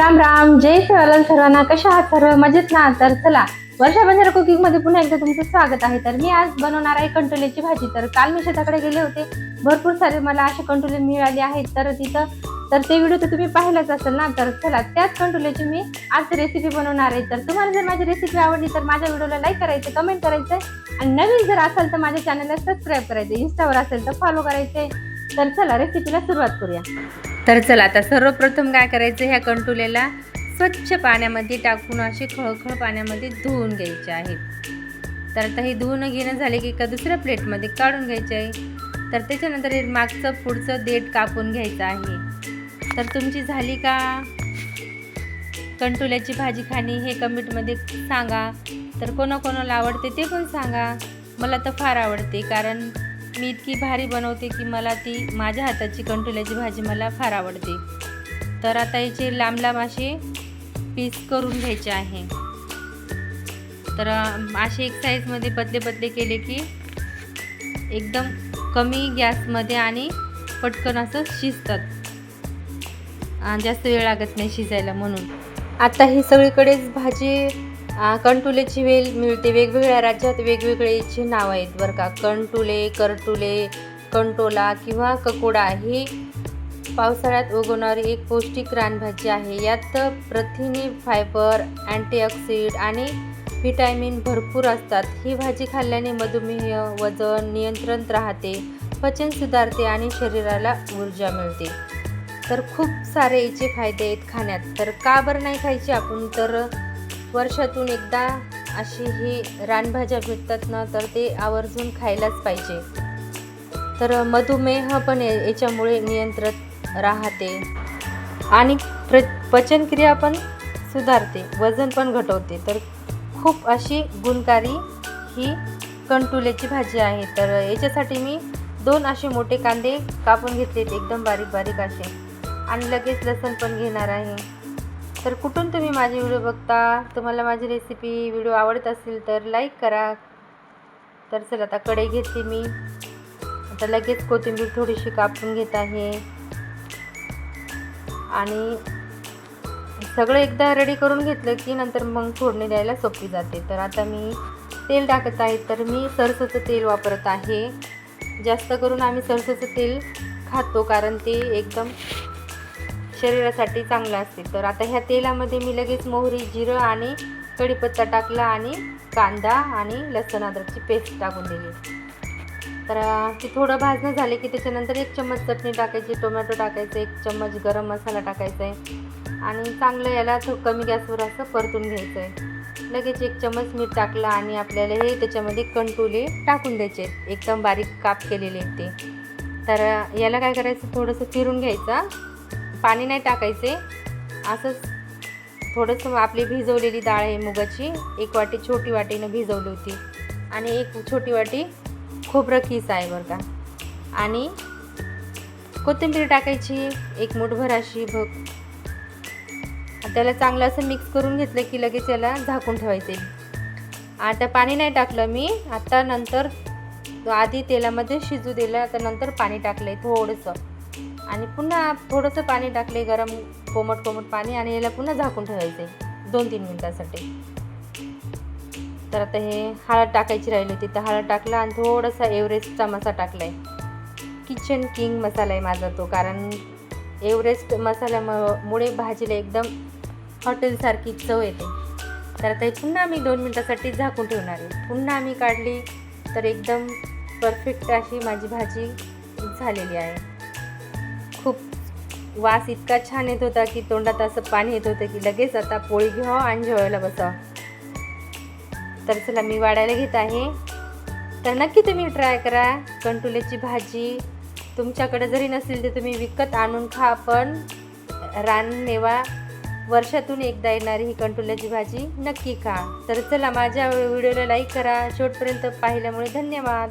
राम राम, जय शिवालाल सर्वांना. कशा आहात सर्व? मजेत ना? तर चला, वर्षा बंजारा कुकिंग मध्ये पुन्हा एकदा तुमचं स्वागत आहे. तर मी आज बनवणार आहे कंटोल्याची भाजी. तर काल मी शेताकडे गेले होते, भरपूर सारे मला असे कंटोले मिळाले आहेत. तर ते व्हिडिओ तर तुम्ही पाहिलाच असेल ना. तर चला, त्याच कंटोल्याची मी आज रेसिपी बनवणार आहे. तर तुम्हाला जर माझी रेसिपी आवडली तर माझ्या व्हिडिओला लाईक करायचं, कमेंट करायचं आणि नवीन जर असाल तर माझ्या चॅनलला सबस्क्राईब करायचं, इंस्टावर असेल तर फॉलो करायचे. तर चला, रेसिपीला सुरुवात करूया. तर चला, आता सर्वप्रथम काय करायचं, ह्या कंटोल्याला स्वच्छ पाण्यामध्ये टाकून असे खळखळ पाण्यामध्ये धुवून घ्यायचे आहेत. तर आता हे धुवून घेणं झाले की एका दुसऱ्या प्लेटमध्ये काढून घ्यायचे आहे. तर त्याच्यानंतर हे मागचं पुढचं देठ कापून घ्यायचं आहे. तर तुमची झाली का कंटोल्याची भाजी खाणी हे कमेंटमध्ये सांगा. तर कोणाकोणाला आवडते ते पण सांगा. मला तर फार आवडते, कारण मी इतकी भारी बनवते की मला ती माझ्या हाताची कंटोल्याची भाजी मला फार आवडते. तर आता याचे लांब लांब असे पीस करून घ्यायचे आहे. तर असे एक साईजमध्ये पतले पतले केले की एकदम कमी गॅसमध्ये आणि पटकन असं शिजतात, जास्त वेळ लागत नाही शिजायला. म्हणून आता ही सगळीकडेच भाजी कंटोल्याची वेल मिळते. वेगवेगळ्या राज्यात वेगवेगळे याचे नाव आहेत बरं का. कंटुले, करटुले, कंटोला किंवा ककोडा ही पावसाळ्यात उगवणारी एक पौष्टिक रानभाजी आहे. यात प्रथिने, फायबर, अँटीऑक्सिडंट आणि व्हिटॅमिन भरपूर असतात. ही भाजी खाल्ल्याने मधुमेह, वजन नियंत्रणात राहते, पचन सुधारते आणि शरीराला ऊर्जा मिळते. तर खूप सारे याचे फायदे आहेत खाण्यात. तर का बरं नाही खायची आपण? तर वर्षातून एकदा अशी ही रानभाज्या भेटतात ना, तर ते आवर्जून खायलाच पाहिजे. तर मधुमेह पण याच्यामुळे नियंत्रित राहते आणि पचनक्रिया पण सुधारते, वजन पण घटवते. तर खूप अशी गुणकारी ही कंटोल्याची भाजी आहे. तर याच्यासाठी मी 2 असे मोठे कांदे कापून घेतलेत, एकदम बारीक बारीक असे, आणि लगेच लसूण पण घेणार आहे. तर कुठून तुम्ही माझे व्हिडिओ बघता, तुम्हाला माझी रेसिपी व्हिडिओ आवडत असेल तर लाईक करा. तर चला, आता कढई घेतली मी. आता लगेच कोथिंबीर थोडीशी कापून घेत आहे आणि सगळं एकदा रेडी करून घेतलं की नंतर मग फोडणी द्यायला सोपी जाते. तर आता मी तेल टाकत आहे. तर मी सरसोचं तेल वापरत आहे. जास्त करून आम्ही सरसोचं तेल खातो, कारण ते एकदम शरीरासाठी चांगलं असते. तर आता ह्या तेलामध्ये मी लगेच मोहरी, जिरं आणि कढीपत्ता टाकला आणि कांदा आणि लसूण अद्रकची पेस्ट टाकून दिली. तर ती थोडं भाजणं झाले की त्याच्यानंतर 1 चम्मच चटणी टाकायची, टोमॅटो टाकायचं, 1 चम्मच गरम मसाला टाकायचा आहे आणि चांगलं याला कमी गॅसवर असं परतून घ्यायचं आहे. लगेच 1 चम्मच मीठ टाकलं आणि आपल्याला हे त्याच्यामध्ये कंटोले टाकून द्यायचे आहेत, एकदम बारीक काप केलेले आहेत ते. तर याला काय करायचं, थोडंसं फिरून घ्यायचं, पाणी नाही टाकायचे. असंच थोडंसं आपली भिजवलेली डाळ आहे मुगाची, 1 वाटी छोटी वाटीनं भिजवली होती आणि 1 छोटी वाटी खोबरं खीस आहे बरं का. आणि कोथिंबीर टाकायची 1 मूठभर अशी बघ. त्याला चांगलं असं मिक्स करून घेतलं की लगेच याला झाकून ठेवायचे. आता पाणी नाही टाकलं मी, आता नंतर आधी तेलामध्ये शिजू दिलं, आता नंतर पाणी टाकलं आहे थोडंसं आणि पुन्हा थोडंसं पाणी टाकले, गरम कोमट कोमट पाणी, आणि याला पुन्हा झाकून ठेवायचे 2-3 मिनटासाठी. तर आता हे हळद टाकायची राहिली होती, तर हळद टाकला आणि थोडासा एव्हरेस्टचा मसाला टाकला आहे. किचन किंग मसाला आहे माझा तो, कारण एव्हरेस्ट मसाल्यामुळे भाजीला एकदम हॉटेलसारखी चव येते. तर आता पुन्हा मी 2 मिनटासाठी झाकून ठेवणार आहे. पुन्हा मी काढली तर एकदम परफेक्ट अशी माझी भाजी झालेली आहे. खूप वास इतका छान येत होता की तोंडात असं पाणी येत होतं की लगेच आता पोळी घ्यावं आणि जेवायला बसावं. तर चला, मी वाढायला घेत आहे. तर नक्की तुम्ही ट्राय करा कंटोल्याची भाजी. तुमच्याकडे जरी नसेल तर तुम्ही विकत आणून खा, पण रानमेवा वर्षातून एकदा येणारी ही कंटोल्याची भाजी नक्की खा. तर चला, माझ्या व्हिडिओला लाईक करा. शेवटपर्यंत पाहिल्यामुळे धन्यवाद.